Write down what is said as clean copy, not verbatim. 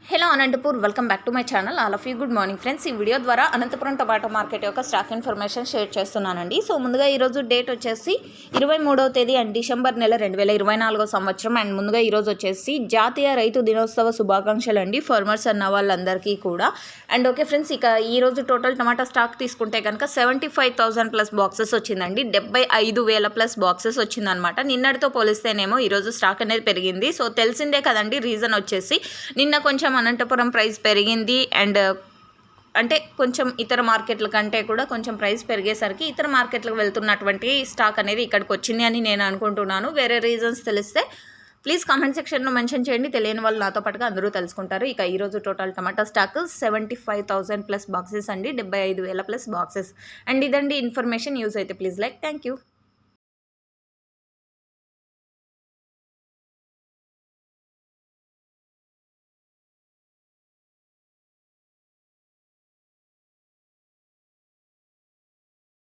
Hello Anantapur, welcome back to my channel. All of you good morning friends. ఈ video ద్వారా Anantapuram tomato market యొక్క stock information share చేస్తున్నానండి. So ముందుగా ఈరోజు date వచ్చేసి 23వ తేదీ అండ్ డిసెంబర్ నెల 2024 సంవత్సరం. అండ్ ముందుగా ఈరోజు వచ్చేసి జాతీయ రైతు దినోత్సవ శుభాకాంక్షలు అండి ఫార్మర్స్ అన్న వాళ్ళందరికీ కూడా. అండ్ ఓకే ఫ్రెండ్స్, ఇక ఈరోజు టోటల్ టమాటా స్టాక్ తీసుకుంటే కనుక 75,000 ప్లస్ బాక్సెస్ వచ్చిందండి. 75,000 ప్లస్ బాక్సెస్ వచ్చిందనమాట. నిన్నటితో పోలిస్తేనేమో ఈరోజు స్టాక్ అనేది పెరిగింది. సో తెలిసిందే కదండి, రీజన్ వచ్చేసి నిన్న కొంచెం అనంతపురం ప్రైస్ పెరిగింది అండ్ అంటే కొంచెం ఇతర మార్కెట్ల కంటే కూడా కొంచెం ప్రైస్ పెరిగేసరికి ఇతర మార్కెట్లకు వెళ్తున్నటువంటి స్టాక్ అనేది ఇక్కడికి వచ్చింది అని నేను అనుకుంటున్నాను. వేరే రీజన్స్ తెలిస్తే ప్లీజ్ కామెంట్ సెక్షన్లో మెన్షన్ చేయండి. తెలియని వాళ్ళు నాతో పాటుగా అందరూ తెలుసుకుంటారు. ఇక ఈరోజు టోటల్ టమాటా స్టాక్ 75,000 ప్లస్ బాక్సెస్ అండి, 75,000 ప్లస్ బాక్సెస్. అండ్ ఇదండి ఇన్ఫర్మేషన్. యూజ్ అయితే ప్లీజ్ లైక్. Thank you.